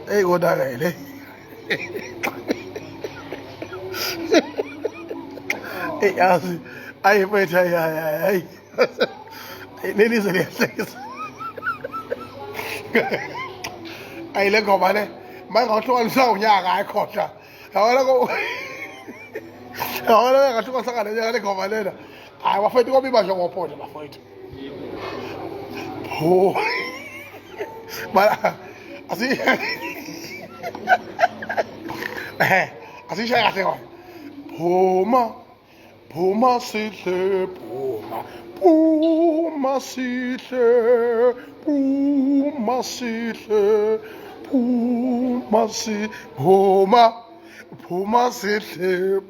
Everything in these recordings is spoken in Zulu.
Hey kodakele. Hey yazi ayiphethe hayi. Lelize liyahlekisa. Ayile ngoba le mangahlukanisa unyaka ayikhohla. Yabona ko. Yabona ngahlukanisa ngale nyaka le ngoba lena. Hayi bafethu kobiba nje ngophola bafethu. Oh. Bala asi asishaya kahle ngoba. Phuma sihle phuma. Phuma sihle, phuma sihle, phuma si, phuma sihle,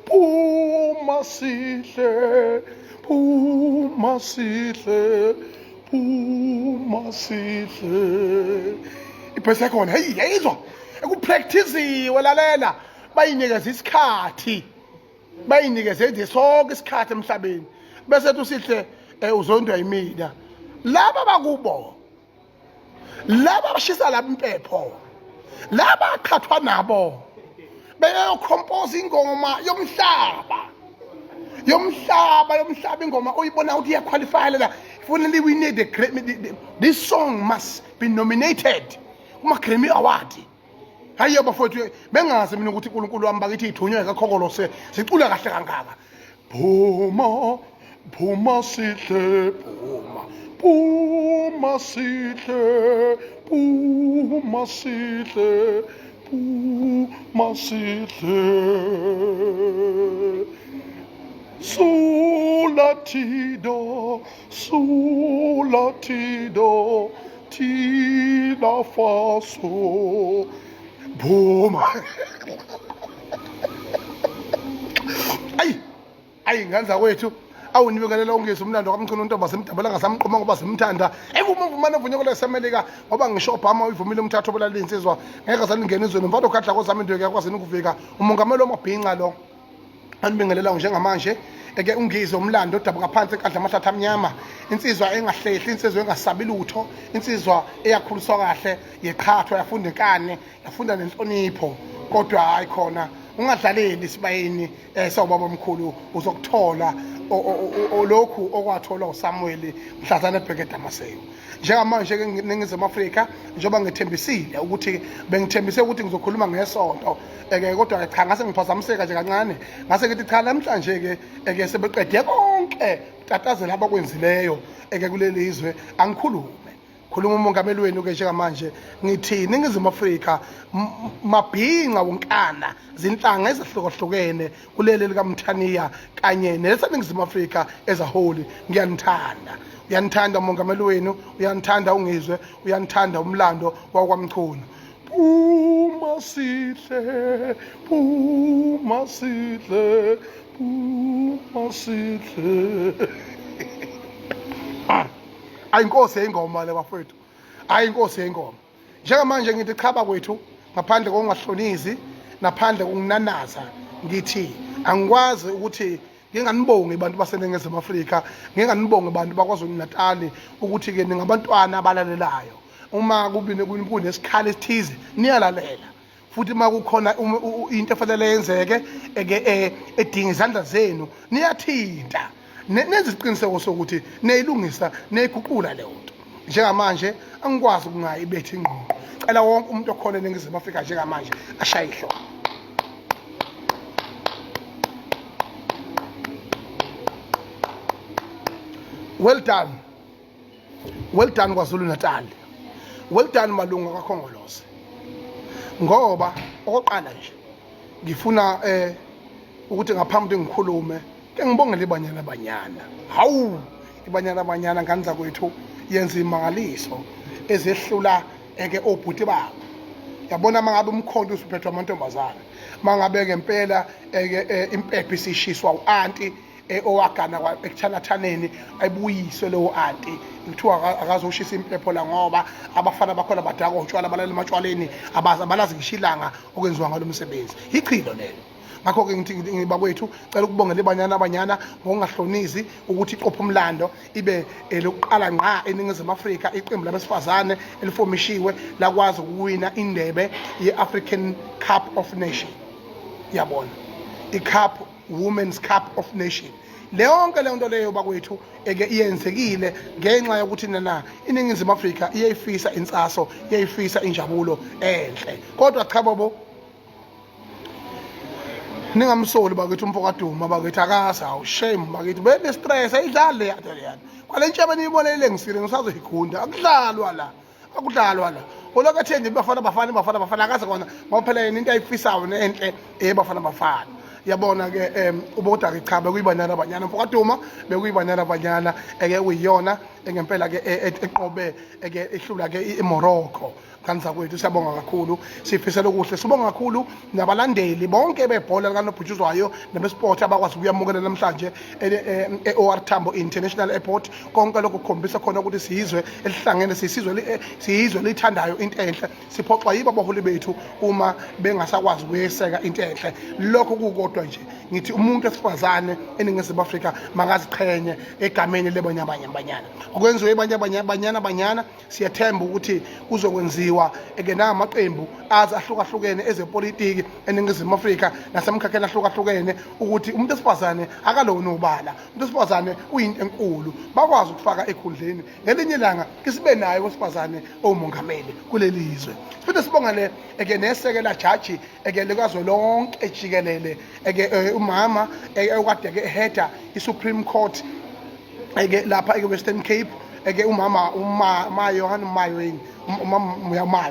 phuma sihle, phuma sihle, phuma sihle. Iphese khona, hey yayizwa ekupractice lalela bayinikeza isikhathi. Bayinikeze nje sonke isikhathi emhlabeni. Bese usihle uzondwa yimina laba bakubo laba bashisa laba impepho laba aqhathwa nabo beyocompose ingoma yomhlaba ingoma oyibona ukuthi iyaqualify la ifuna we need this song must be nominated kuma Grammy Award. Hayi bafowethu bengazi mina ukuthi uNkulunkulu wami bakithi ithunywe kakhokolo sicula kahle kangaka. Phuma sihle phuma, phuma sihle, phuma sihle, phuma sihle. Sulatido, tila faso, phuma. Ayi nganza kwethu awunibekelela ungizwe umlando kaMchunu uNtombi asemdabula ngasamqoma ngoba simthanda evuma evunyekole esemelika ngoba ngisho Obama uyivumile umthatho obalala insizwa ngeke saningena izweni mfana ukhadla kozami into yakwazi ukuvika umongameli wamabhinqa lo anibingelela njengamanje eke ungizwe umlando odaba ngaphansi ekadla amahlathi amnyama insizwa engahlehli insizwa engasabi lutho insizwa eyakhuliswa kahle yeqhathwa yafunda inkane yafunda nenhlonipho kodwa hayi khona ungadlaleli isibayini sawubaba omkhulu uzokuthola lokhu okwathola uSamuel mhlazana ebhekede amaseyo njengamanje ke ngiNingizimu Afrika njengoba ngithembisile ukuthi bengithembise ukuthi ngizokhuluma ngesonto kodwa cha ngase ngiphazamiseka nje kancane ngase ngithi cha namhlanje ke sebeqede konke tatazela abakwenzileyo kuleli izwe angikhulume khuluma umongameli wenu ke njengamanje ngithi Ningizimu Afrika mabhinqa wonkana zinhlanga ezahlukahlukene kuleli likaMthaniya kanye neseNingizimu Afrika ezaholi uyanithanda umongameli wenu uyanithanda ungizwe uyanithanda umlando wakwaMchunu. Phuma sihle phuma sihle phuma sihle. Ayinkosi yengoma le bafowethu ayinkosi yengoma njengamanje ngithi chaba kwethu ngaphandle kokungahlonizi naphandle kokunanaza ngithi angikwazi ukuthi nginganibongi abantu baseNingizimu Afrika nginganibongi abantu bakwaZulu Natal ukuthi ke ningabantwana abalalelayo uma kunesikhala esithize niyalalela futhi uma kukhona into efanele yenzeke edinga izandla zenu niyathinta nenze isiqiniseko sokuthi neyilungisa neyiguqula leyo nto njengamanje angikwazi ukungayibetha ingqondo cela wonke umuntu okhona eNingizimu Afrika njengamanje ashaye ihloko. Well done kwaZulu Natal, well done malunga kaKhongolose ngoba okoqala nje ngifuna ukuthi ngaphambi ngikhulume ke ngibongele ibanyana hawu ibanyana nganza kwethu yenza imangaliso ezehlula obhuti babo yabona mangabe umkhonto usuphethwe amantombazana mangabe ngempela impepho isishiswa uanti owagana ekuthanathaneni ayibuyiswe leyo anti kuthiwa akazoshisa impepho la ngoba abafana bakhona badaka utshwala balala ematshwaleni abalazi ngishilanga okwenziwa ngalo msebenzi ichilo lelo ngakho-ke ngithi bakwethu cela ukubongela ibanyana ngokungahlonisi ukuthi iqopha umlando ibe lokuqala ngqa eNingizimu Afrika iqembu labesifazane elifomishiwe lakwazi ukuwina indebe ye-African Cup of Nation. Yabona, i-Cup, Women's Cup of Nation. Yonke le nto leyo bakwethu iyenzekile ngenxa yokuthi iNingizimu Afrika iyayifisa insaso, iyayifisa injabulo enhle. Kodwa cha bobo, ningamsoli bakwethu umfokaduma bakwethu akasawu shame bakwethu bene stress ayidlale yathi leyana. Kwale ntshebe niyibone ilengisile ngisazoyigunda akudlalwa la. Olokathe nje bafana akaze kona ngoba phela yena into ayifisayo nenhle bafana. Yabona ke uboda ke cha bekuyibanyana mfokaduma bekuyibanyana kuyiyona ngempela ke eqobe ehlula ke eMorocco. Kanza kwethu siyabonga kakhulu, sifisela okuhle, sibonga kakhulu nabalandeli bonke bebhola likanobhutshuzwayo nebesport abakwazi ukuyamukela namhlanje e-OR Tambo International Airport. Konke lokho kukhombisa khona ukuthi siyizwe elihlangene, siyizwe lithandayo into enhle, siphoxwa yibo abaholi bethu uma bengasakwazi ukuyeseka into enhle. Lokho kukodwa nje ngithi umuntu esifazane eNingizimu Afrika makaziqhenye egameni lebanyabanyana. Okwenziwe ibanyabanyana siyathemba ukuthi kuzokwenziwa namaqembu ahlukahlukene ezepolitiki eNingizimu Afrika nasemkhakheni ahlukahlukene ukuthi umuntu esifazane akalona ubala, umuntu esifazane uyinto enkulu, bakwazi ukufaka ekhundleni. Ngelinye ilanga kisibe naye wesifazane omongameli kuleli izwe. Siphinde sibonga nesekela jaji likazwe lonke jikelele umama okade eheda iSupreme Court lapha eWestern Cape umama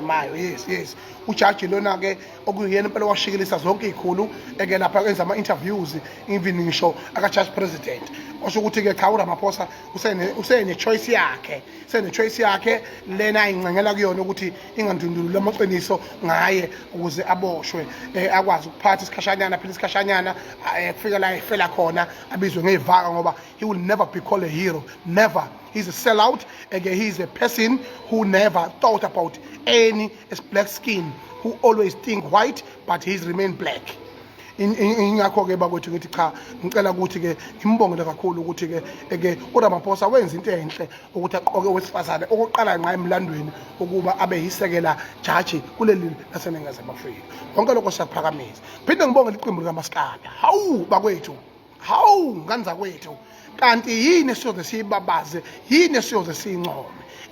Mayo, yes. Ujaji lona ke okuyena impela washikilisa zonke izikhulu lapha enza ama-interviews even ngisho aka-judge president. Osho ukuthi ke cha uRamaphosa usene choice yakhe lena ayingcengela kuyona ukuthi ingandundulula amaqiniso ngaye ukuze aboshwe akwazi ukuphatha isikhashanyana kufika la efela khona abizwe ngevaka ngoba he will never be called a hero, never. He's a sellout. He's a person who never thought about any black skin, who always think white, but he's remained black. Ingakho ke bakwethu ngithi cha ngicela ukuthi ke ngimbongele kakhulu ukuthi ke uRamaphosa wenza into enhle ukuthi aqoke wesifazane okoqala nqa emlandweni ukuba abe yisekela jaji kuleli laseNingizimu Afrika. Konke lokho siyaphakamisa. Phinde ngibongele iqembu likaMaskandi. Hawu bakwethu, nganza kwethu. Kanti yini siyoze siyibabaze, yini siyoze siyincome,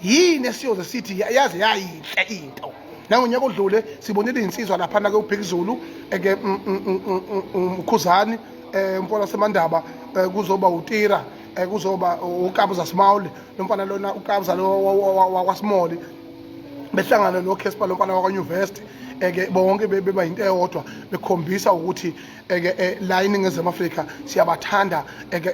yini siyoze sithi yaze yayinhle into. Nangonyaka odlule sibonile insizwa lapha ke uBhekuzulu uKhuzani umfana semandaba kuzoba uTira kuzoba uKabza Small lomfana lona uKabza lo wakwaSmall behlangana noCasper lomfana wakwaNyuvesti bonke beba into eyodwa bekhombisa ukuthi la eNingizimu Afrika siyabathanda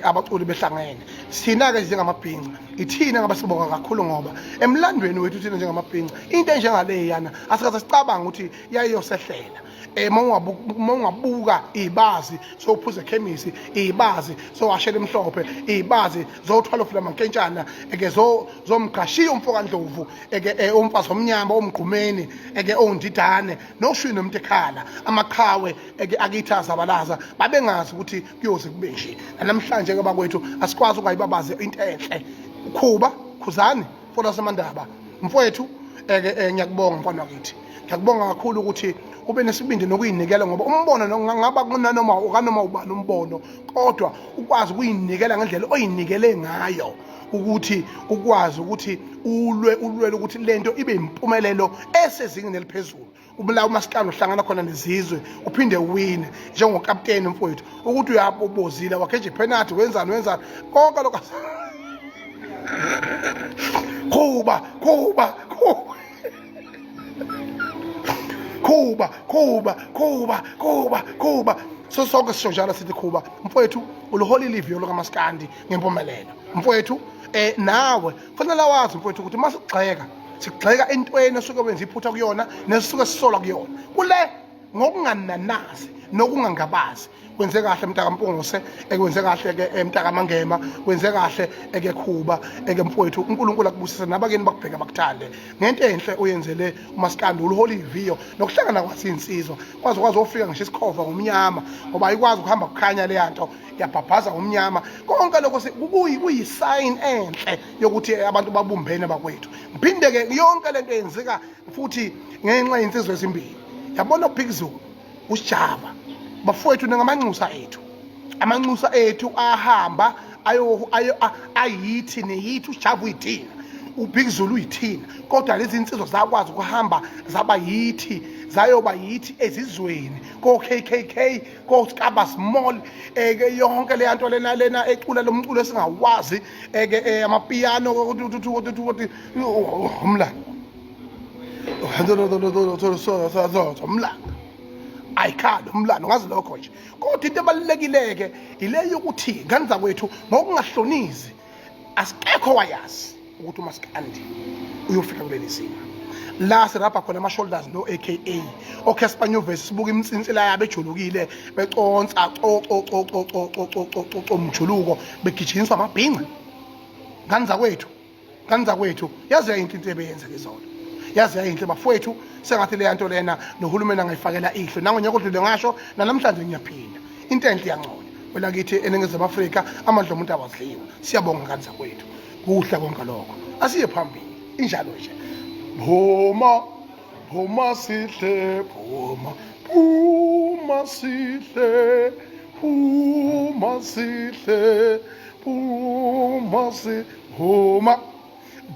abaculi behlangene. Sina ke njengamabhinqa ithina ngabasibonga kakhulu ngoba emlandweni wethu thina njengamabhinqa into enjengale yana asikaze sicabanga ukuthi yayiyosehlela. Mawungabuka ibazi sophuza ekhemisi, ibazi sowashela emhlophe, ibazi zothwala ofula mankentshana zomqashiya umfokandlovu umfazi omnyama omgqumeni ondidane noshwini nomtekhala amaqhawe akithaza abalaza babengazi ukuthi kuyoze kube nje. Namhlanje ke bakwethu asikwazi ukuyibabaze into enhle. Khuzani mfana semandaba mfowethu ngiyakubonga mfana wakithi. Ngiyakubonga kakhulu ukuthi ube nesibindi nokuyinikela ngoba umbono ngaba kunanoma ubani umbono kodwa ukwazi ukuyinikela ngendlela oyinikele ngayo ukuthi ukwazi ukuthi ulwe ukuthi lento ibe impumelelo esezingeni eliphezulu. Ubulawa uMaskandi uhlangana khona nezizwe uphinde uwine njengokapteni mfowethu ukuthi uyabobozile wakhe nje penalty wenzani konke lokho Kuba so sonke sisho njalo sithi Kuba mfowethu uluhola ilivio lokaMaskandi ngempumelelo mfowethu. Nawe kufanele wazi mfowethu ukuthi masigxeka entweni esuke wenza iphutha kuyona nesisuke sisola kuyona kule ngokungananazi nokungangabazi kwenze kahle mntakampungose ekwenze kahle ke emntakamangema kwenze kahle ekekhuba ekemfowethu uNkulunkulu akubusise nabakeni bakubheka bakuthande ngento enhle oyenzele umaskandi ulihola iviyo nokuhlangana kwathi insizwa kwazi ofika ngisho isikhova ngomnyama ngoba ayikwazi ukuhamba kukhanya le yanto yabhabhaza ngomnyama konke lokho kuyisign enhle yokuthi abantu babumbene bakwethu ngiphinde ke yonke lento yenzeka futhi ngenxa yensizwe ezimbili yabona uBhikizulu usijaba bafowethu amanxusa ethu ahamba ayithi neyithi usijaba uyithina uBhikizulu uyithina kodwa lezi insizwa zakwazi ukuhamba zaba yithi zayoba yithi ezizweni ko KKK ko Skaba Small yonke le yanto lena ecula lomculo esingawazi amapiano umlando umlando ayikhalo umlando ngazi lokho nje kodwa into ebalulekileke ile yokuthi nganza kwethu ngokungahlonizi asikekho wayazi ukuthi umaskandi uyofika kuleli simo la sirapha khona ama shoulders no AKA Casper Nyuvesi sibuka imitsintsi la yabe ejulukile beconsa umjuluko begijiniswa amabhinqa nganza kwethu yazi into ebeyenza izolo yazi yayinhle bafowethu sengathi le yanto lena nohulumeni angayifakela ihlo nangonyaka odlule ngasho namhlanje ngiyaphinda into enhle iyanconywa wena kithi eNingizimu Afrika amandla omuntu awazidliwa siyabonga kanza kwethu kuhla konke lokho asiye phambili injalo nje phuma sihle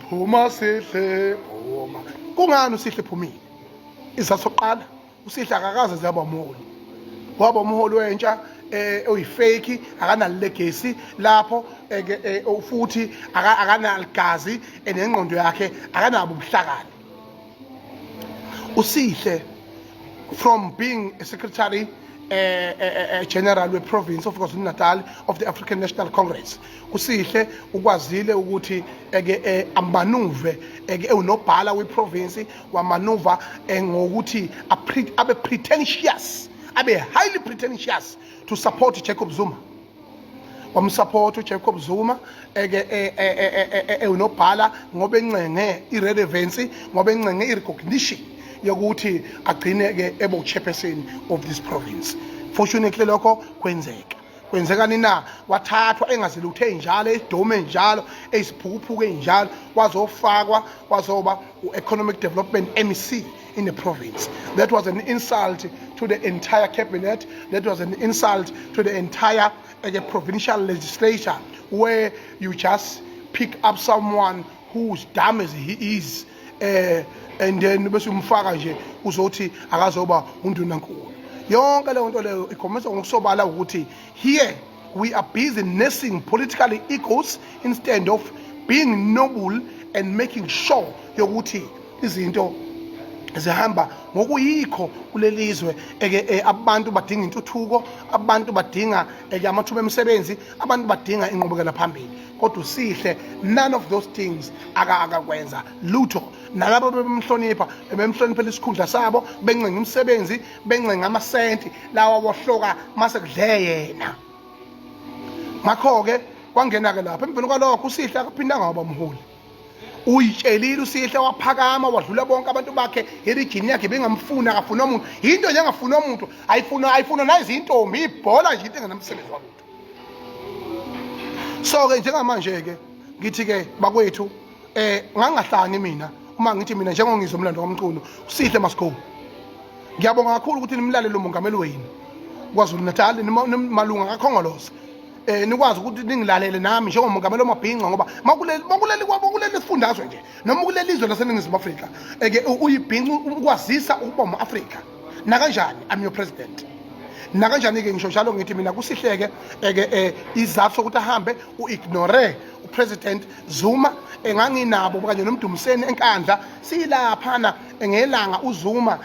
phuma sihle kungani usihle phumile izasoqala usihle akakaze zaba umholi waba umholi wentsha oyifake akana legacy lapho futhi akana ligazi enengqondo yakhe akanabo ubuhlakani usihle from being a secretary general we province of KwaZulu-Natal of the African National Congress usihle ukwazile ukuthi amanuve unobhala we province wamanuva ngokuthi abe pretentious abe highly pretentious to support Jacob Zuma wamsupport Jacob Zuma unobhala ngoba encenge irelevance ngoba encenge irecognition yokuthi agcine ke ebo chairperson of this province fortunately lokho kwenzeka nina wathathwa engaziluthe njalo edome njalo eziphukuphuke njalo wazofakwa wazoba economic development MEC in the province. That was an insult to the entire cabinet. That was an insult to the entire provincial legislature, where you just pick up someone who's dumb as he is and then bese umfaka nje uzothi akazoba undunankulu. Yonke le nto leyo ikhomisa ngokusobala ukuthi here we are busy nursing political egos instead of being noble and making sure yokuthi izinto zihamba ngokuyikho kulelizwe abantu badinga intuthuko abantu badinga amathuba emisebenzi abantu badinga inqubekela phambili kodwa usihle none of those things akakwenza lutho nalabo bemhlonipha isikhundla sabo bencenga imisebenzi bencenga amasenti lawa wohloka mase kudle yena ngakho ke kwangena ke lapha emveni kwalokho usihle akaphindanga waba umholi uyitshelile usihle waphakama wadlula bonke abantu bakhe eregini yakhe bengamfuna akafuna umuntu into nje angafuna umuntu ayifuna nayizintombi ibhola nje into engenamsebenzi walutho so ke njengamanje ke ngithi ke bakwethu ngangahlani mina uma ngithi mina njengongizwe umlando kaMchunu usihle masigo ngiyabonga kakhulu ukuthi nimlalele umongameli wenu KwaZulu-Natal nimalunga kakhongolose nikwazi ukuthi ningilalele nami njengomongameli omabhinqa ngoba makuleli sifundazwe nje noma kuleli izwe laseNingizimu Afrika uyibhinqa ukwazisa ukuba uma-Afrika nakanjani I'm your president nakanjani ke ngisho njalo ngithi mina kusihleke izathu sokuthi ahambe uignore upresident Zuma enganginabo kanye noMdumiseni enkandla silaphana ngelanga uZuma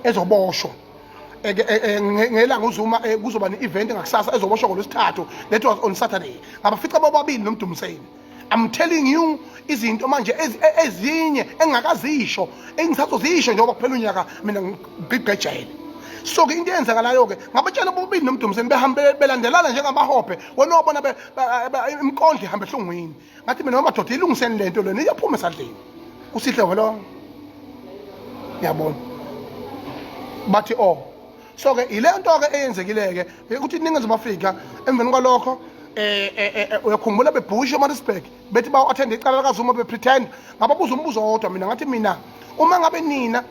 ezoboshwa ngelanga uZuma kuzoba ne-event ngakusasa ezoboshwa ngolwesithathu that was on Saturday abafica bobabili noMdumiseni I'm telling you izinto manje ezinye engakazisho engizazozisho njengoba kuphela unyaka mina ngibhejele. So ke into eyenzakalayo ke ngabatshela bobabili noMdumseni behambe belandelana njengabahophe wena obona imkondlo ihambe ehlungwini ngathi mina madoda ilungiseni lento lena iyaphuma esadleni kusihle welo yabona bathi so ke ilento ke eyenzekileke ukuthi iningizimu Afrika emveni kwalokho uyakhumbula beBush eMaritzburg bethi bawu attend icala lakaZuma bepretend ngababuza umbuzo wodwa mina ngathi mina uma ngabe nina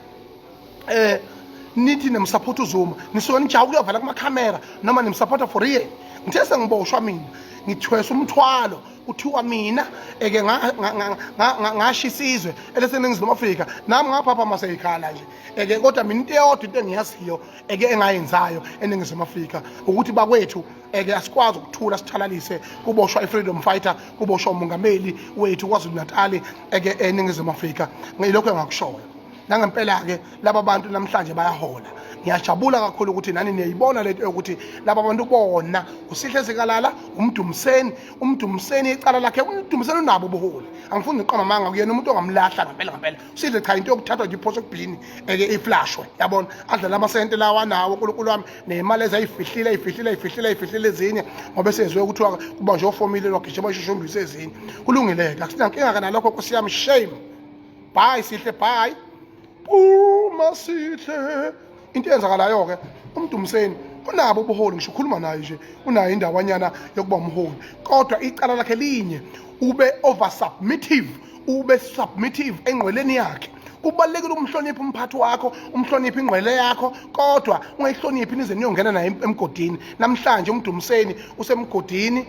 nithi nemsupport uZuma nisuke nijawu kuyovala kuma camera noma nemsupport for real ngithe sengiboshwa mina ngithwesa umthwalo uthiwa mina eke ngashisizwe eleseningizimu Afrika nami ngaphapha maseyikhala nje eke kodwa mina into eyodwa into engiyaziyo eke engayenzayo eningizimu Afrika ukuthi bakwethu eke asikwazi ukuthula sithalalise kuboshwa iFreedom Fighter kuboshwa umongameli wethu kwaZulu Natal eke eningizimu Afrika ngilokho engakushoyo nangempela ke laba bantu namhlanje bayahola ngiyajabula kakhulu ukuthi nani niyayibona lento yokuthi laba bantu bona usihle zikalala umdumseni icala lakhe umdumseni unabo ubuholi angifuni ngiqama amanga kuyena umuntu ongamlahla ngempela usihle cha into yokuthathwa nje iphoso kubhini eke iflashwe yabona adlala amasente lawa nawo uNkulunkulu wami nemali ezayifihlile ezinye ngoba sezwe ukuthi kuba nje ofomile lwagijima ishushumbise ezinye kulungileke akusinankinga kana lokho Nkosi yami shame bye sihle bye uma sihle into eyenzakalayo ke uMdumseni unabo ubuholi ngisho ukhuluma naye nje unayo indawanyana yokuba umholi kodwa icala lakhe linye ube submissive engqweleni yakhe kubalekile umhloniphe umphathi wakho umhloniphe ingqwele yakho kodwa ungayihloniphi nize niyongena naye emgodini namhlanje uMdumseni usemgodini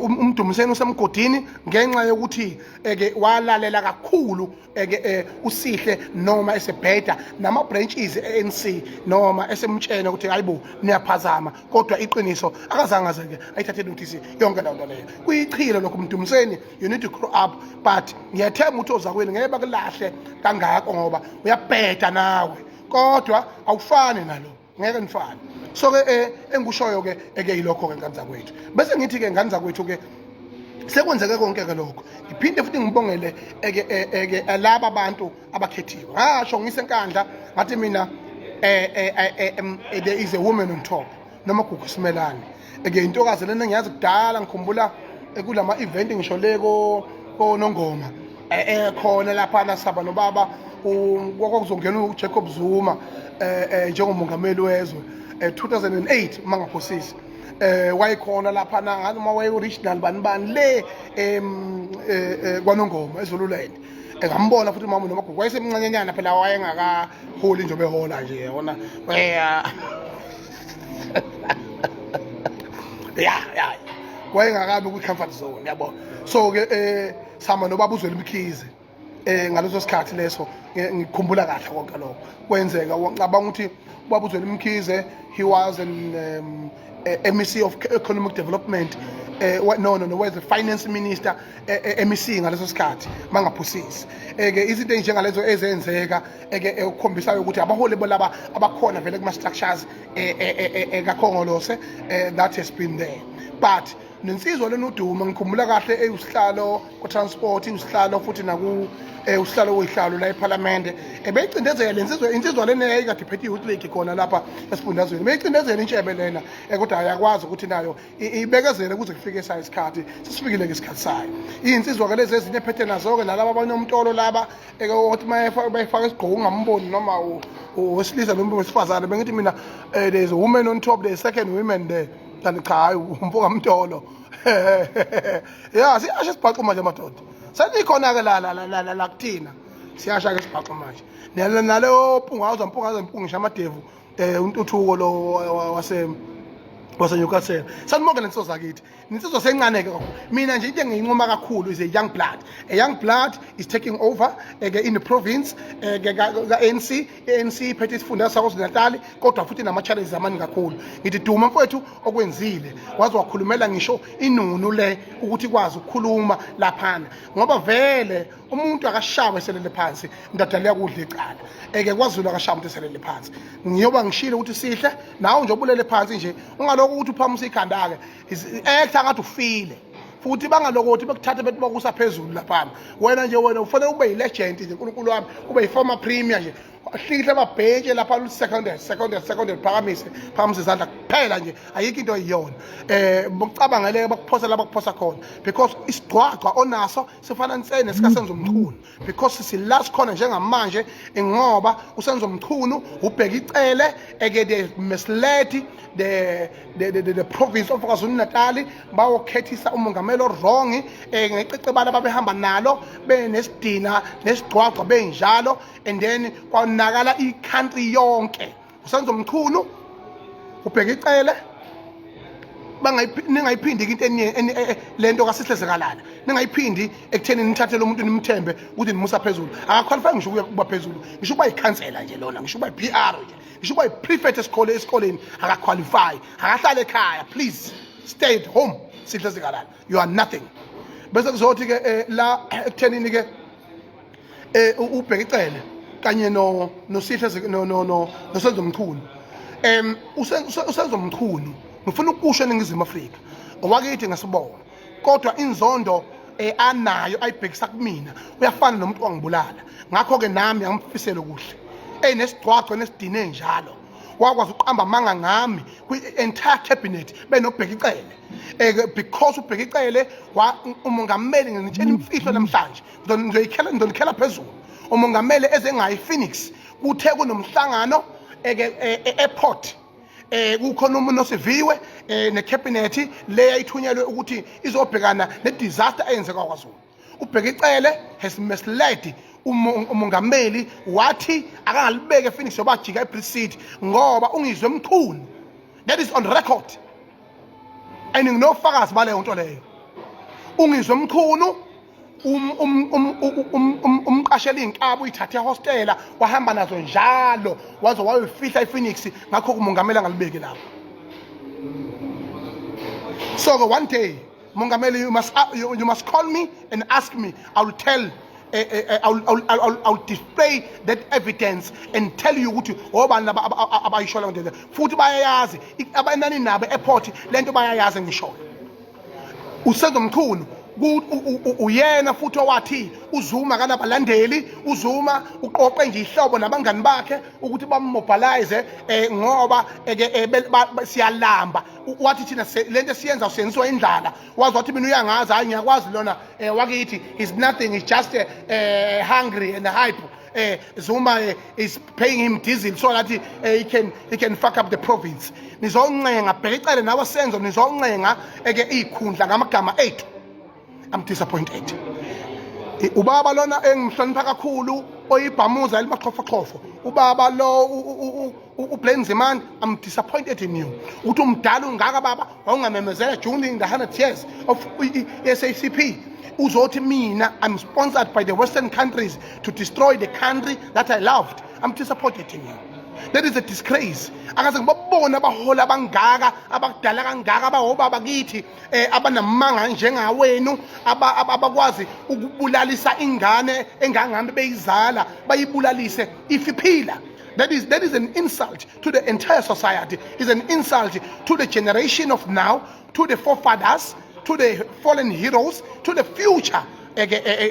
uMdumseni usemgodini ngenxa yokuthi eke walalela kakhulu eke usihle noma esebheda nama branches ANC noma esemtshena ukuthi hayibo niyaphazama kodwa iqiniso akazange azeke ayithathele notice yonke lento leyo kuyichilo lokho uMdumseni you need to grow up but ngiyathemba ukuthi ozakwini ngeke bakulahle kangako ngoba uyabheda nawe kodwa awufani nalo ngeke nifane so ke engushoyo ke eke yilokho ke ngani zakwethu bese ngithi ke ngani zakwethu ke sekwenzeke konke ke lokho ngiphinde futhi ngibongele eke laba abantu abakhethiwe ngasho ngisenkandla ngathi mina there is a woman on top noma kukusimelane eke intokazi lena ngiyazi kudala ngikhumbula kulama event ngisho leko konongoma khona lapha nasaba nobaba kwakuzongena uJacob Zuma njengomongameli wezwe 2008 mangaphosisi wayikhona lapha ngathi uma waye original bani le kwanongoma eZululand ngambona futhi mama nomagugu wayesemncanyenyana phela wayengakaholi nje behola nje yona ya wayengakabi ku comfort zone yabo so ke sama nobaba uzwela Mkhize ngaleso sikhathi leso ngikhumbula kahle konke lokho kwenzeka ngicabanga ukuthi ubaba uzwela Mkhize he was an MEC of Economic Development was the finance minister MEC ngaleso sikhathi mangaphusisi ke izinto enjengalezo ezenzeka ukukhombisa ukuthi abaholi bolaba abakhona vele kuma structures kakhongolose that has been there but nensizwa lena uDuma ngikhumbula kahle eyusihlalo kutransport usihlalo futhi naku usihlalo wehlalo la eParliament ebeyicindezela insizwa lena eyikade iphethe youth league khona lapha esifundazweni beyicindezela intshebe lena kodwa ayakwazi ukuthi nayo ibekezele kuze kufike isikhathi sisifikile ngesikhathi sayo insizwa ke lezi ezinye ephethe nazo ke nalabo abanye umtolo laba othi bayifaka isigqoko ungamboni noma owesilisa noma owesifazane bengithi mina there is a woman on top there is second women there kanti cha hayi umfoka mtolo ya siyasho sibhaqa manje madoda senikhona ke la kuthina siyasha ke sibhaqa manje nalo mpungaza ngisho amadevu untuthuko lo waseNewcastle sanibonke lensizo zakithi insizwa sencane ke mina nje into engiyinqoma kakhulu is a young blood is taking over in the province ka ANC iphethe isifunda saKwaZulu Natal kodwa futhi nama challenges amani kakhulu ngithi Duma mfowethu okwenzile wazi wakhulumela ngisho inunu le ukuthi kwazi ukukhuluma laphana ngoba vele umuntu akashaba eselele phansi ndadala yakudla icala kwaZulu akashaba umuntu eselele phansi ngiyoba ngishilo ukuthi sihle nawe nje obulele phansi nje ungaloko ukuthi uphamusa ikhanda ke act ngathi ufile futhi bangalokothi bekuthatha bethi bakusa phezulu lapha wena ufanele ube yilegend nje uNkulunkulu wami ube yiformer premier nje hlikihla babheke lapha lu secondary phakamise izandla kuphela nje ayikho into eyiyona bokucabangele bakuphosa la bakuphosa khona because isigqwagqwa onaso sifana nsene sikasenzo Mchunu because silast khona njengamanje ngoba usenzo Mchunu ubheka icele the misled the province of KwaZulu-Natal bawokhethisa umongameli wrong ngeqecebala babehamba nalo benesidina nesigqwagqwa benjalo and then kwanakala i-country yonke usenzo Mchunu ubheka icele ningayiphindi into lento kasihlezekala ningayiphindi ekutheni nithathele umuntu nimthembe ukuthi nimusa phezulu akaqualify ngisho ukuba phezulu ngisho ukuba ikhansela nje lona ngisho ukuba PR nje ngisho ukuba iprefect esikoleni akaqualify akahlala ekhaya please stay at home sihlezekala you are nothing bese kuzothi ke la ekuthenini ke ubheka icele kanye no sihlezeke no senzo Mchunu usenzo Mchunu ngifuna ukusho eNingizimu Afrika owakithi ngasibona kodwa inzondo anayo ayibhekisa kumina uyafana nomuntu wangibulala ngakho ke nami angimfisele kuhle nesigcwagco nesidine njalo wakwazi uqamba amanga ngami kwi-entire cabinet benobheka icele because ubheka icele umongameli ngitshela imfihlo namhlanje ngizolikhela phezulu umongameli ezengayi Phoenix kuthe kunomhlangano e-airport kukhona umuntu osiviwe necabinet le yayithunyelwe ukuthi izobhekana nedisaster eyenzeka kwaZulu ubheka icele has misled umongameli wathi akangalibeke Phoenix yobajika ePrecinct ngoba ungizwe Mchunu that is on record and nginofakazi baleyo nto leyo ungizwe Mchunu umqashela inkaba uyithathe hostela wahamba nazo njalo waze wayofihla ePhoenix ngakho kumongameli angalibeki lapho so one day mongameli you must call me and ask me I will tell I'll display that evidence and tell you ukuthi obani abayishola ngendlela futhi bayayazi abanani nabo airport lento bayayazi ngisho usenzo Mchunu uyena futhi owathi uzuma kanabalandeli uzuma uqoqe nje ihlobo nabangani bakhe ukuthi bammobilize ngoba siyalamba wathi thina lento siyenza usenziswa indlala wazi wathi mina uyangazi hayi ngiyakwazi lona wakithi is nothing is just hungry and hype Zuma is paying him diesel so that he can fuck up the province nizoncenga bheka icele nawe senzo nizoncenga ikhundla ngamagama ethu I'm disappointed. Ubaba lona engihlonipha kakhulu oyibhamuza elimaxhofoxhofo. Ubaba lo uBlenzimani I'm disappointed in you. Uthi umdala ungaka baba wawungamemezela during the 100 years of SACP. Uzothi mina I'm sponsored by the Western countries to destroy the country that I loved. I'm disappointed in you. That is a disgrace. Akaze ngibabona abahola abangaka abakudala kangaka abahobaba kithi abanamanga njengawenu abakwazi ukubulalisa ingane engangabe beyizala bayibulalise ifiphila. That is an insult to the entire society. It's an insult to the generation of now, to the forefathers, to the fallen heroes, to the future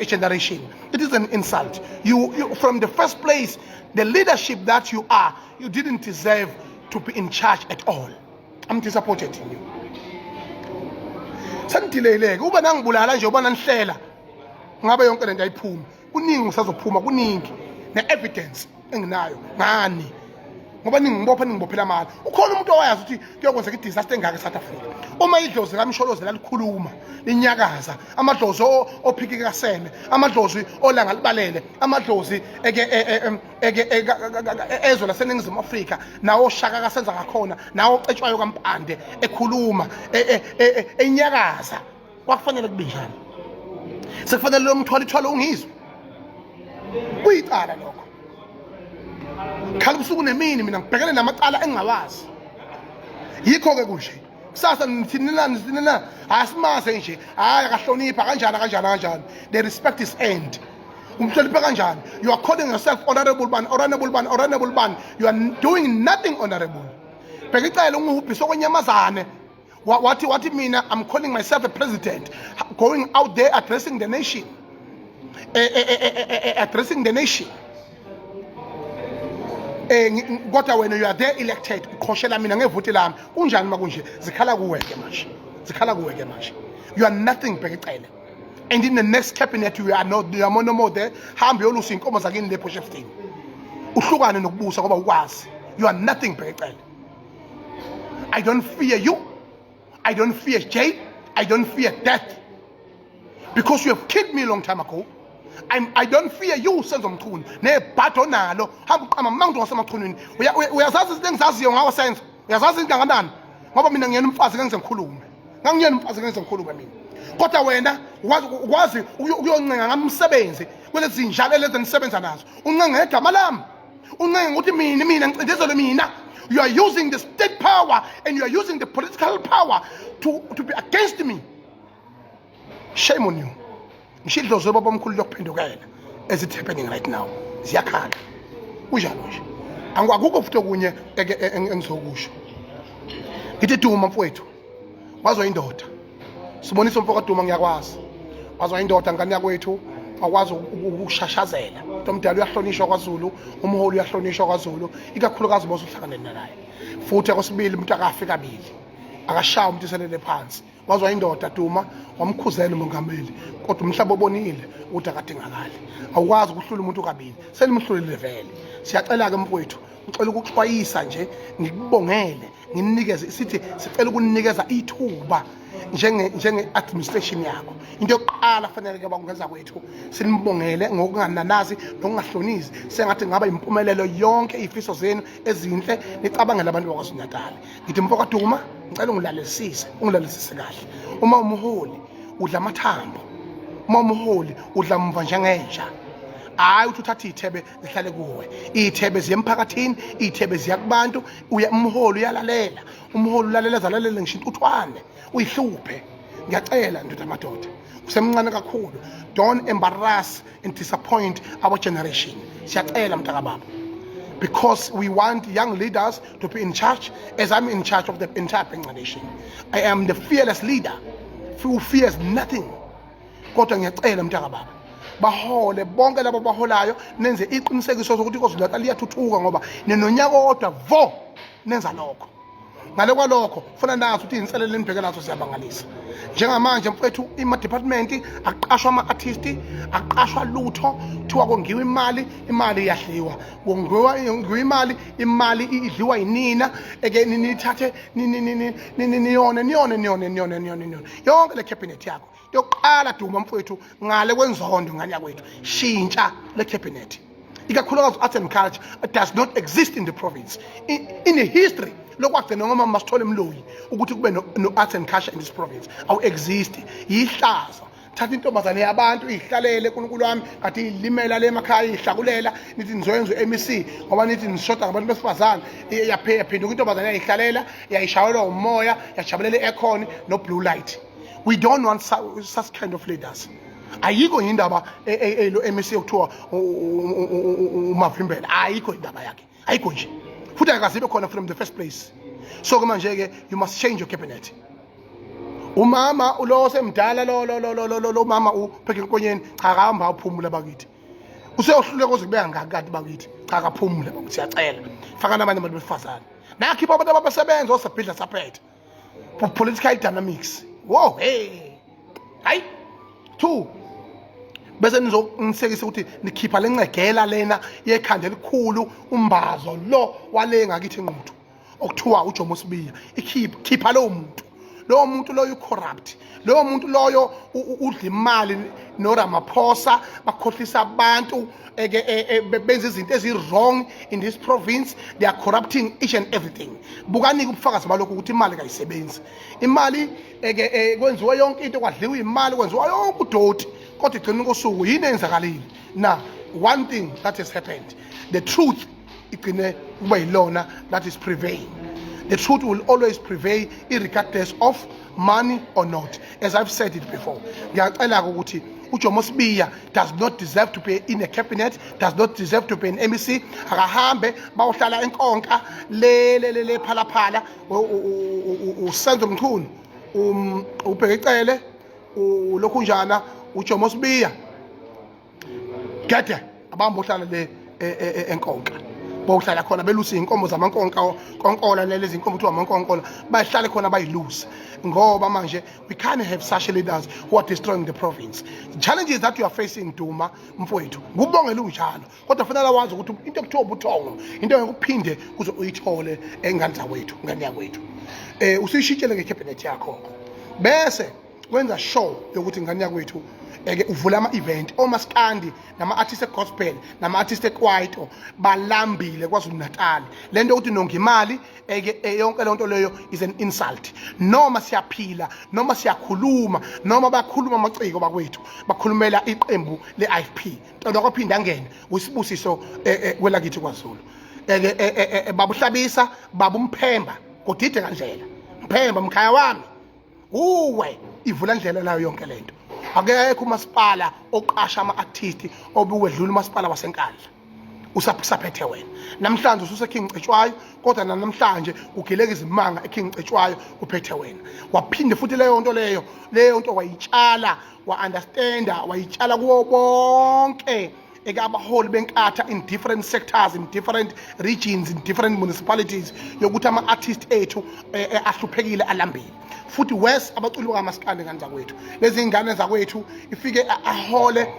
generation. It is an insult. You from the first place, the leadership that you are, you didn't deserve to be in charge at all. I'm disappointed in you. Santileleke uba nangibulala nje uba nanihlela ngabe yonke lento ayiphuma kuningi ngisazophuma kuningi ne-evidence enginayo ngani ngoba ningibophela amala ukhona umuntu owayazi ukuthi kuyokwenzeka i-disaster engaka eSouth Africa uma idlozi kamsholozi lalikhuluma linyakaza amadlozi ophikika kaseme amadlozi olanga libalele amadlozi ezwe laseNingizimu Afrika nawo shaka kasenza ngakhona nawo ocetshwayo kampande ekhuluma enyakaza kwakufanele kube njani sekufanele lo mthwalo ungizwe kuyicala lokho khala ubusuku nemini mina ngibhekene namacala engingawazi yikho ke kunje kusasa nithinina asimaze nje hayi akahlonipha kanjani the respect is end umhlonipha kanjani you are calling yourself honorable ban you are doing nothing honorable bheka icala ungihubhisa kwenyamazane What mina, I'm calling myself a president, going out there addressing the nation. Addressing the nation. Kodwa when you are there elected, ukhoshela mina ngevote lami, kunjani makunje? Zikhala kuweke manje. Zikhala kuweke manje. You are nothing bhekecele. And in the next cabinet you are no more there. Hambe yolusa inkomo zakini lepo shefting. Uhlukane nokubusa ngoba ukwazi. You are nothing bhekecele. I don't fear you. I don't fear jail. I don't fear death. Because you have killed me a long time ago. I don't fear you, Senzo Mchunu. Ne batho nalo. Hamba uqama manga wasemachunwini. Uyazazi izinto engizaziyo ngawo Senzo. Uyazazi izinto kanganani? Ngoba mina ngiyena umfazi ngeke ngikhulume. Ngangiyena umfazi ngeke ngikhulume mina. Kodwa wena ukwazi ukuyoncenga ngamsebenzi kulezi njalo lezi nisebenza nazo. Uncenga ngegama lami. Uncenga ukuthi mina ngicindezelwe mina. You are using the state power and you are using the political power to be against me. Shame on you. Ngishidlo zoba bomkhulu lokuphendukela as it's happening right now. Ziyakhala. Kunjalo nje. Angakukho futhi okunye engizokusho. Ngithi Duma mfowethu. Wazwa indoda. Sibonisa umfoko Duma ngiyakwazi. Wazwa indoda ngani yakwethu. Akwazi ukushashazela. Umdala uyahlonishwa kwaZulu, umholi uyahlonishwa kwaZulu, ikakhulukazi bozo uhlanganene naye. Futhi akwesibili umuntu akafi kabili. Akashaya umuntu iselele phansi. Wazwa indoda Duma wamkhuzela umongameli. Kodwa umhlaba obonile ukuthi akadingakali. Awukwazi ukuhlula umuntu kabili. Selimhlulile vele. Siyacela ke mfowethu, ngicela ukuxwayisa nje, ngikubongele, nginikeze sithi sicela ukunikeza ithuba njenge administration yakho. Into yokuqala fanele ke bakungenza kwethu sinibongele ngokungananazi nokungahlonisi sengathi ngaba impumelelo yonke izifiso zenu ezinhle nicabangela abantu bakwaZulu-Natal. Ngithi mfoko Duma ngicela ungilalelisise kahle. Uma umholi udla amathambo, uma umholi udla mva njengenja, hayi uthi uthatha izithebe zihlale kuwe. Izithebe ziya emphakathini, izithebe ziya kubantu, umholi uyalalela. Umholi ulalela zalalele ngisho intuthwane, uyihluphe. Ngiyacela ndoda amadoda. Usemncane kakhulu. Don't embarrass and disappoint our generation. Siyacela mntaka baba. Because we want young leaders to be in charge, as I'm in charge of the entire nation. I am the fearless leader who fears nothing. Kodwa ngiyacela mntaka baba. Bahole bonke labo baholayo nenze iqinisekiso sokuthi iKwaZulu-Natal iyathuthuka ngoba nenonyaka odwa vo nenza lokho. Ngale kwalokho ufuna nazi ukuthi inselele nibheke nazo siyabangalisa. Njengamanje mfowethu department aqashwa ama-artists, aqashwa lutho, kuthiwa kongiwa imali iyadliwa. Kongiwa imali idliwa yinina, eke nithathe niyone yonke le cabinet yakho. Yokuqala Duma mfowethu ngale kwenzondo ngani yakwethu. Shintsha le cabinet. Ikakhulukazi arts and culture does not exist in the province. In the history lokwagcina ngoma masithole emloyi ukuthi kube no arts and culture in this province. Awu exist. Yihlaza. Thatha intombazane yabantu ihlalele uNkulunkulu wami ngathi ilimela le emakhaya ihlakulela nithi nizoyenza MEC ngoba nithi nishoda ngabantu besifazane yaphenduka intombazane yayihlalela yayishawelwa umoya yajabulela i-aircon no blue light. We don't want such kind of leaders. Ayikho indaba lo MEC yokuthiwa umavimbela, ayikho indaba yakhe, ayikho nje futhi akazibe khona from the first place. So ke manje ke you must change your cabinet. Umama ulo semdala lo mama upheke inkonyeni, cha kahamba uphumula bakithi. Useyohluleka uzikubeka ngakati bakithi, cha akaphumule bakithi, siyacela faka nabanye abantu besifazane nakhipha abantu abasebenza osabhidla saphethe political dynamics. Whoa, hey, hayi 2 bese nizonisekisa ukuthi nikhipha lencegela lena yekhanda elikhulu umbazo lo wale ngakithi enquthu okuthiwa uJomo Sibiya. Ikhipha lo muntu loyo corrupt, lo muntu loyo udla imali noRamaphosa bakhohlisa abantu benza izinto ezi-wrong in this province. They are corrupting each and everything. Bukanika ubufakazi balokho ukuthi imali kayisebenzi. Imali kwenziwa yonke into, kwadliwa imali, kwenziwa yonke udoti, kodwa igcina kosuku yini enzakalile. Now one thing that has happened, the truth igcine kuba yilona that is prevailing. The truth will always prevail regardless of money or not. As I've said it before. Ngiyacela ukuthi uJomo Sibiya does not deserve to be in a cabinet, does not deserve to be an MEC. Akahambe bayohlala enkonka le phalaphala uSenzo Mchunu ubhekecele ulokhunjana uJomo Sibiya gede abambohlala le enkonka bohlala khona belusa inkomo zamankonka konkola lezi inkomo kuthiwa amankonkola bahlale khona bayilusa ngoba manje we can't have such leaders who are destroying the province. The challenges that you are facing Duma mfowethu ngubongela unjalo kodwa fanele wazi ukuthi into ekuthiwa ubuthongo into yokuphinde kuze uyithole engane zawethu ngane yakwethu usishitshele ngecabinet yakho bese wenza show yokuthi ngane yakwethu uvula ama-event omaskandi nama-artist gospel nama-artist kwaito balambile KwaZulu Natal le nto ukuthi nonga imali yonke le nto leyo is an insult. Noma siyaphila noma siyakhuluma noma bayakhuluma amaciko bakwethu bakhulumela iqembu le-IFP nto kwaphinda angene usibusiso kwelakithi KwaZulu babuhlabisa babumphemba kodide kandlela mphemba mkhaya wami uwe ivula ndlela layo yonke lento. Akekho umasipala oqasha ama-artist obuwedlula umasipala wasenkandla usaphethe wena namhlanje ususeKing Cetshwayo kodwa namhlanje ugileka izimanga eKing Cetshwayo uphethe wena waphinde futhi leyo nto wayitshala wa-understanda wayitshala kuwo bonke abaholi benkatha in different sectors, in different regions, in different municipalities yokuthi ama-artist ethu ahluphekile alambile futhi wes abaculi bakaMaskandi ngane zakwethu lezi ngane zakwethu ifike ahole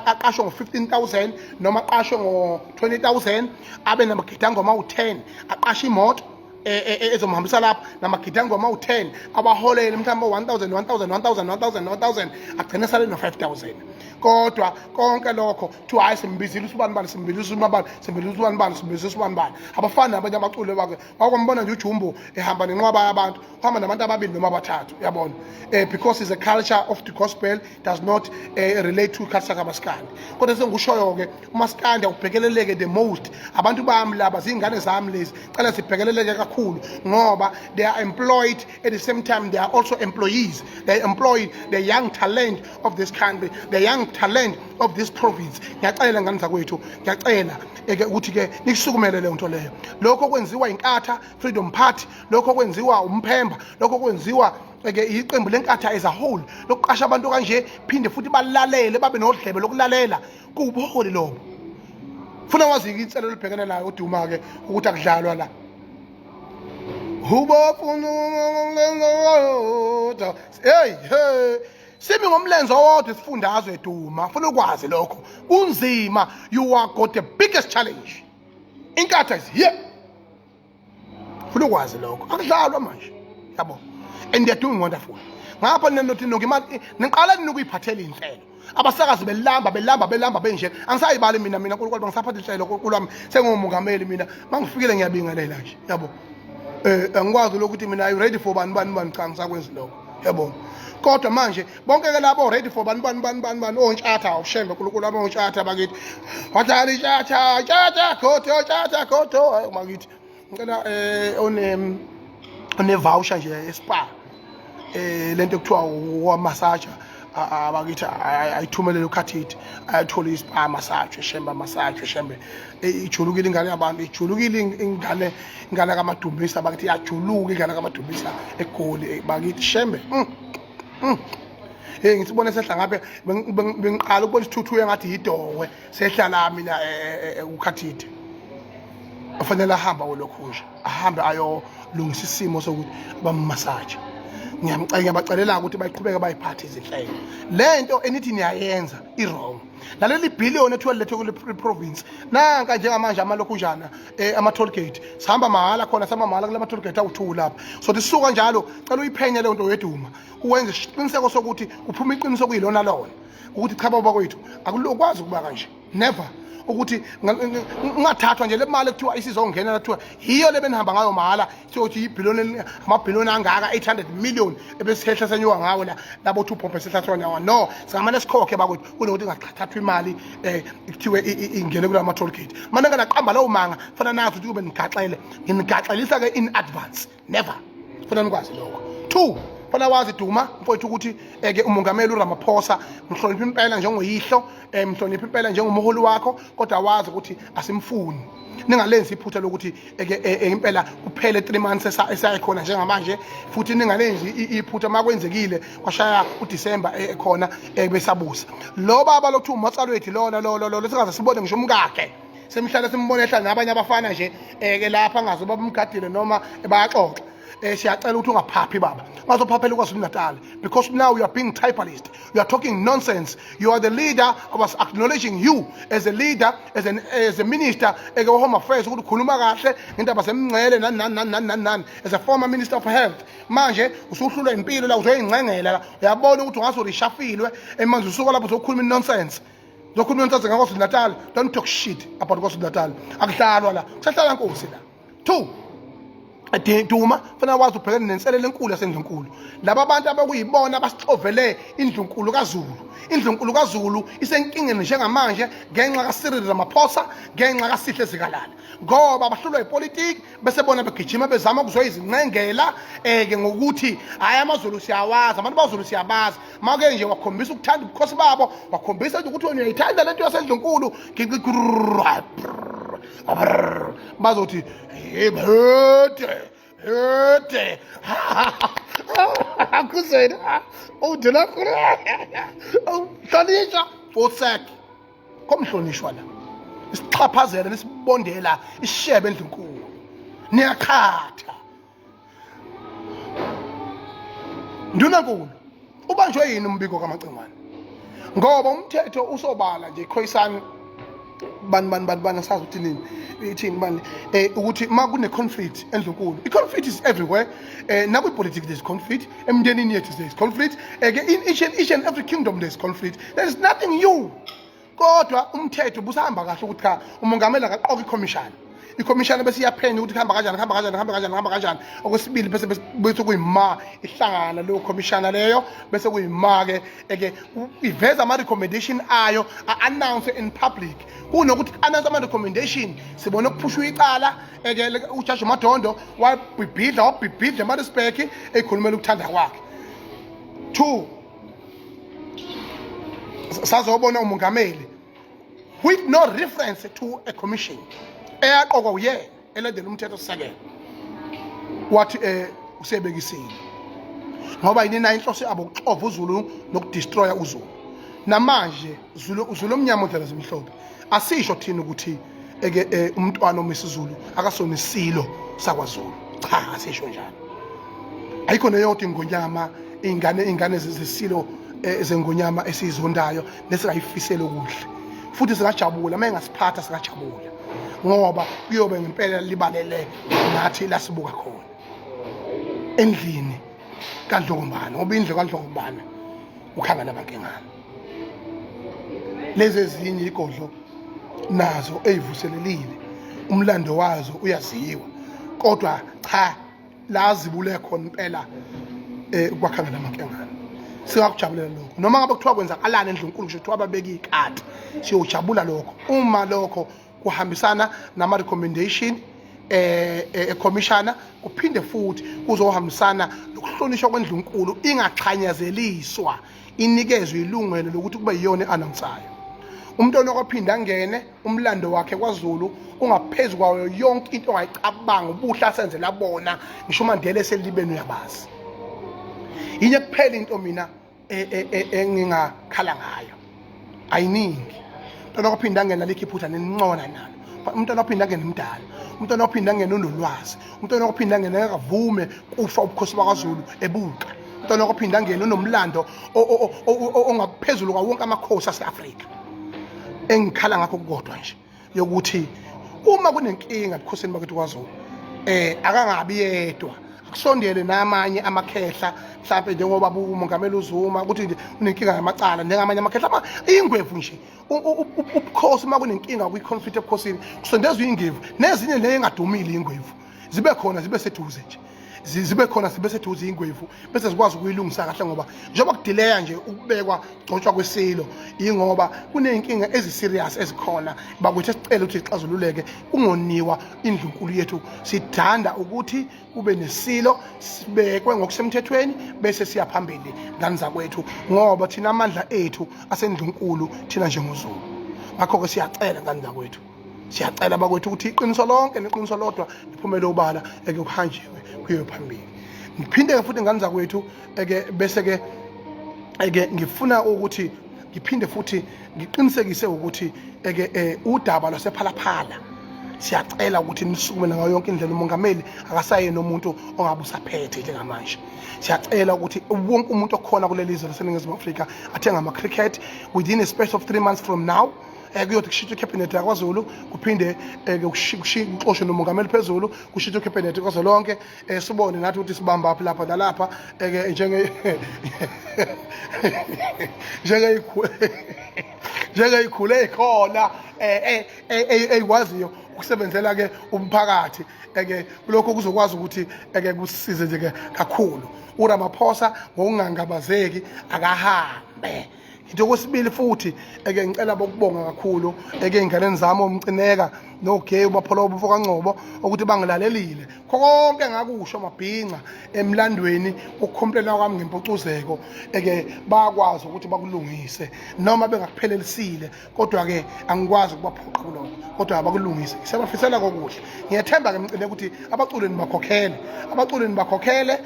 aqashwe ngo-15,000 noma aqashwe ngo-20,000 abe namagidangoma u-10 aqashe imoto ezomhambisa lapha namagidangoma u-10 abaholele mhlawumbe 1,000 agcine sale no-5,000 kodwa konke lokho kuthiwa hayi simbizile usibanibani abafana abanye abaculi bakhe wakwambona nje uJumbo ehamba nenqwaba yabantu uhamba nabantu ababili noma abathathu uyabona because it's a culture of the gospel does not relate to culture kaMaskandi kodwa sengikushoyo-ke uMaskandi awubhekeleleke the most abantu bami laba zingane zami lezi cela sibhekeleleke kakhulu ngoba they are employed at the same time they are also employees. They employ the young talent of this country, the young talent of this province. Ngiyacela ngane zakwethu ngiyacela ukuthi ke nikusukumele le nto leyo lokho kwenziwa inkatha Freedom Party lokho kwenziwa umphemba lokho kwenziwa iqembu lenkatha as a whole lokuqasha abantu kanje phinde futhi balalele babe nodlebe lokulalela kubuholi lobo funa wazi inselelo libhekene nayo uDuma ke ukuthi akudlalwa la hey simi ngomlenze owodwa isifundazwe Duma funa ukwazi lokho unzima you are got the biggest challenge inkatha is here funa ukwazi lokho akudlalwa manje yabo and they are doing wonderful ngapha nenothi nokimali niqala ukuyiphathela inhlelo abasakazi belamba benje angisayibali mina uNkulunkulu bangisaphatha inhlelo kulwami sengomongameli mina mangifikile ngiyabingelela nje yabo angikwazi lokuthi mina are ready for bani cha ngisakwenza lokho yabo kodwa manje bonke ke labo ready for bani ontshatha awushembe uNkulunkulu abontshatha bakithi wathali tjatha khotho bakithi ngicela one voucher nje espa lento ekuthiwa wamassage abakithi ayithumelele ukhathithi ayathola ispa massage shembe ijulukile ingane yabantu ijulukile ingane kaMadumbisa abakithi yajuluka ingane kaMadumbisa eGoli bakithi shembe ngitsibone sehla ngabe bengiqala ukubona isithuthu engathi yidowe sehla la mina ukhathithi afanele ahamba olokhunja ahambe ayolungisa isimo sokuthi bammassage ngiyabacelela ukuthi bayiqhubeke bayiphathe izinhlelo lento enithi niyayenza i-wrong laleli billion ethiwa lethe kule province nanka njengamanje amalokhunjana ama-toll gate sihamba mahala khona sihamba mahala kule ma-toll gate awu-2 lapha so sisuka njalo cela uyiphenye leyo nto weDuma uwenze isiqiniseko sokuthi uphuma iqiniso kuyilona lona ukuthi cha baba kwethu akulokwazi ukuba kanje never ukuthi ungathathwa nje le mali ekuthiwa isizongena kuthiwa hiyo le benihamba ngayo mahala siyothi amabhiliyoni angaka 800 million ebesihehla senyuka ngawo labo 2.6 nawa no singamane sikhokhe bakwethu kunokuthi ingaqhathwa imali ekuthiwe ingene kula ma-toll gate manje nganaqamba lawo manga fana nazi ukuthi kube nigaxelisa ke in advance never funa nikwazi lokho 2 Fana wazi Duma mfowethu ukuthi umongameli uRamaphosa mhlonipha impela njengoyihlo, mhlonipha impela njengomholi wakho, kodwa wazi ukuthi asimfuni. Ningalenzi iphutha lokuthi impela kuphele 3 months esayikhona njengamanje, futhi ningalenzi iphutha makwenzekile kwashaya uDisemba ekhona besabusa. Lo baba lokhu umatsalwethi lo singaze sibone ngisho umkakhe. Semhlala simbone ehlala nabanye abafana nje lapha ngaze babumgadile noma bayaxoxa. Siyacela ukuthi ungaphaphi baba. Ngazophaphela kwaZulu-Natal, because now you are being tribalist. You are talking nonsense. You are the leader. I was acknowledging you as a leader, as a minister Home Affairs ukuthi khuluma kahle ngendaba semngcele nan as a former minister of health. Manje usuhlulwa impilo la uzoyingcengela. Uyabona ukuthi ungaso rishafilwe manje usuka lapho uzokhuluma nonsense. Uzokhuluma nonsense ngaKwaZulu-Natal. Don't talk shit about KwaZulu-Natal. Akudlalwa la. Kusahlala Nkosi la. 2, Duma fana wazi ubhekene nenselelo enkulu yaseNdlunkulu. Laba bantu abakuyibona basixovele iNdlunkulu kaZulu. iNdlunkulu kaZulu isenkingeni njengamanje ngenxa kaCyril Ramaphosa, ngenxa kaSihle Zikalala. Ngoba bahlulwa ipolitiki bese bona begijima bezama ukuzoyizincengela ngokuthi hayi amaZulu siyawazi, abantu baZulu siyabazi. Make nje wakhombisa ukuthanda ubukhosi babo, wakhombisa ukuthi wena uyayithanda lento yaseNdlunkulu, bazothi hete akuzena udela hlonishwa fosek komhlonishwa la isixhaphazela lesibondela ishebe eNdlunkulu niyakhatha ndunankulu ubanjwe yini umbiko kaMacengwane ngoba umthetho usobala nje khoyisani bani sazi ukuthi nini ithini bani ukuthi makune conflict eNdlunkulu. I-conflict is everywhere. Now with politics there's conflict, emndenini yethu there's conflict, in each and every kingdom there's conflict. There is nothing new. Kodwa umthetho busahamba kahle ukuthi cha umongameli akaqoka iCommission. iCommission bese iyaphenya ukuthi khamba kanjani. Okwesibili bese kuyima ihlangana leyo commissioner leyo bese kuyima ke iveza ama recommendation ayo announce in public. Kunokuthi announce ama recommendation sibone ukuphushwa icala uJudge Madondo wabhibhidla Maritzburg ekhulumela ukuthanda kwakhe. 2, sazobona umongameli with no reference to a commission. Eyaqokwa uye elandela umthetho sisekelo wathi usebekisile ngoba yini inhloso yabo ukuxova uZulu nokudestroya uZulu. Namanje uZulu omnyama odlela zimhlophe asisho thina ukuthi umntwana omesizulu akasona isilo sakwaZulu. Cha, asisho njalo. Ayikho neyodwa ingonyama ingane zesilo ezengonyama esizondayo lesingayifisela okuhle. Futhi singajabula mayengasiphatha singajabula. Ngoba kuyobe ngempela libalele nathi lasibuka khona endlini kaNdlokombane ngoba indlu kaNdlokombane ukhanga nabankengane. Lezi ezinye igodlo nazo ezivuselelile umlando wazo uyaziwa, kodwa cha lazibule khona impela ukwakhanga nabankengane. Singakujabulela lokho noma ngabe kuthiwa kwenza alana eNdlunkulu ngisho kuthiwa babeka ikati siyojabula lokho uma lokho kuhambisana nama recommendation commissioner kuphinde futhi kuzohambisana nokuhlonishwa kweNdlunkulu ingaqhanyazeliswa inikezwe ilungelo lokuthi kube yiyona announceayo. Umuntu onokuphinda angene umlando wakhe kwaZulu ungaphezulu kwayo yonke into ongayicabanga ubuhla senzela bona ngisho uMandela eselibeni uyabazi. Yinye kuphela into mina engingakhala ngayo ayiningi. Umuntu onokuphinda angena likhe iphutha nenincona nalo. Umuntu onokuphinda angena umdala, umuntu onokuphinda angena onolwazi, umuntu onokuphinda angena engakavume kufa ubukhosi bakwaZulu ebuka. Umuntu onokuphinda angena unomlando ongaphezulu kwa wonke amakhosi aseAfrika. Engikhala ngakho kukodwa nje yokuthi uma kunenkinga ebukhosini bakwethu kwaZulu akangabi yedwa, akusondele namanye amakhehla mhlawumbe njengoba umongameli uZuma ukuthi nje unenkinga yamacala njengamanye amakhehla ingwevu nje ubukhosi uma kunenkinga kwi-conflict ebukhosini kusondezwe ingwevu nezinye le engadumile ingwevu zibe khona zibe seduze nje zibe khona sibe seduze ingwevu bese sikwazi ukuyilungisa kahle ngoba njengoba kudileya nje ukubekwa gcotshwa kwesilo ingoba kuneyinkinga eziserious ezikhona bakuthi sicela ukuthi ixazululeke kungoniwa indlunkulu yethu sidanda ukuthi kube nesilo sibekwe ngokusemthethweni bese siyaphambili ngani zakwethu ngoba thina amandla ethu asendlunkulu thina njengozulu ngakho ke siyacela ngani zakwethu siyacela bakwethu ukuthi iqiniso lonke neqiniso lodwa liphumele ubala kuhanjiwe kuye phambili ngiphinde ke futhi ngani zakwethu bese ke ngifuna ukuthi ngiphinde futhi ngiqinisekise ukuthi udaba lwasephalaphala siyacela ukuthi nisukume ngayo yonke indlela umongameli akasayeni nomuntu ongabe usaphethe njengamanje siyacela ukuthi wonke umuntu okhona kuleli zwe laseNingizimu Afrika athenga ama-cricket within a space of 3 months from now kuyothi kushitshwe icabinet yakwaZulu kuphinde kuxoshwe nomongameli phezulu kushitshwe icabinet kwazolonke sibone nathi ukuthi sibamba apha lapha nalapha njengeyikhule khona eyikwaziyo ukusebenzela ke umphakathi lokho kuzokwazi ukuthi kusize nje kakhulu uRamaphosa ngokungangabazeki akahambe into kwesibili futhi ngicela bokubonga kakhulu einganeni zami omcineka noGay ubapholobo mfokangcobo ukuthi bangilalelile konke ngakusho mabhinqa emlandweni ukukhomplela kwami ngempucuzeko bakwazi ukuthi bakulungise noma bengakuphelelisiile kodwa ke angikwazi ukubaphoqa kuloko kodwa abakulungise siyabafisela kokuhle ngiyathemba ke mcine ukuthi abaculeni bakhokhele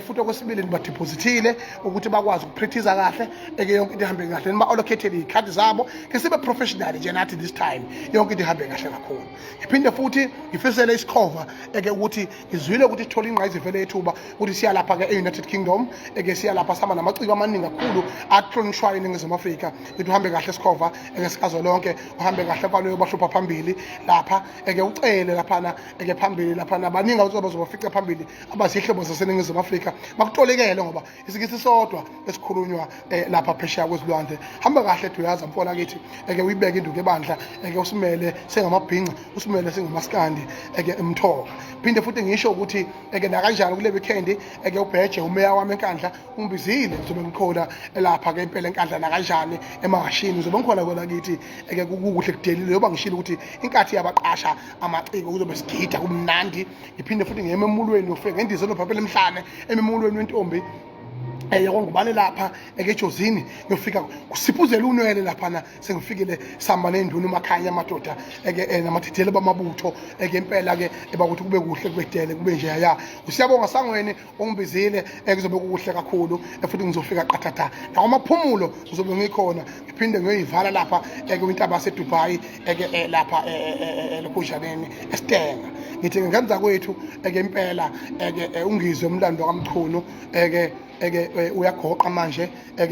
futhi okwesibili nibadepositile ukuthi bakwazi ukupractice kahle yonke into ihambe kahle niba allocated ikhadi zabo ke sibe professional nje nathi this time yonke into ihambe kahle kakhulu ngiphinde futhi ngifisele isikhova ukuthi ngizwile ukuthi sithola ingqayizi vele ethuba ukuthi siyalapha ke eUnited Kingdom siyalapha sama namaciko amaningi kakhulu atronishwayo eNingizimu Afrika ukuthi uhambe kahle isikhova sikazo lonke uhambe kahle kwaloyo bahlupha phambili lapha ucele laphana phambili laphana baningi abazobafica phambili abazihlobo zaseNingizimu Afrika bakutolikele ngoba isikisi sodwa esikhulunywa lapha phesheya kwezilwandle hamba kahle duyaza mfona kithi uyibeke induku ebandla usimele sengamabhinqa usimele singamaskandi emthoka phinde futhi ngisho ukuthi na kanjalo kule weekend ubheje umeya wami enkandla umbizile ngizobe ngikhona lapha ke impela enkandla na kanjani emahashini uzobe ngikhona kwela kithi kukuhle kudelile yoba ngishilo ukuthi inkathi yabaqasha amaciko kuzobe sigida kumnandi ngiphinde futhi ngiyeme emulweni ufike ngendize lophaphela emhlane emulweni wentombi ngubane lapha ejozini ngiyofika kusiphuzela unwele laphana sengifikile samba nenduna emakhaya amadoda namathethele bamabutho impela ke bakuthi kube kuhle kubedele kube nje ya usiyabonga sangweni ongibizile kuzobe kuhle kakhulu futhi ngizofika qathatha nawamaphumulo ngizobe ngikhona ngiphinde ngiyoyivala lapha kwintaba yaseDubai lapha eLokhujaneni eStenga ngithi ngenza kwethu impela ungizwe umlando kaMchunu uyagoqa manje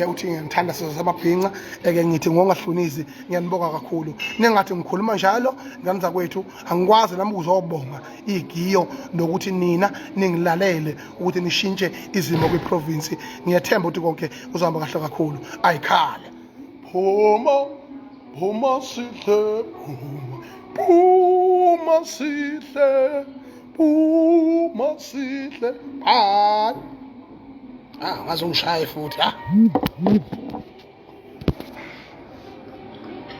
uthi ngithanda sizwe sababhinqa ngithi ngongahlonizi ngiyanibonga kakhulu ningathi ngikhuluma njalo ngenza kwethu angikwazi nami ukuzobonga igiyo nokuthi nina ningilalele ukuthi nishintshe izimo kwiprovince ngiyathemba ukuthi konke kuzohamba kahle kakhulu ayikhale phuma sihle phuma sihle bye ngazongishaye futhi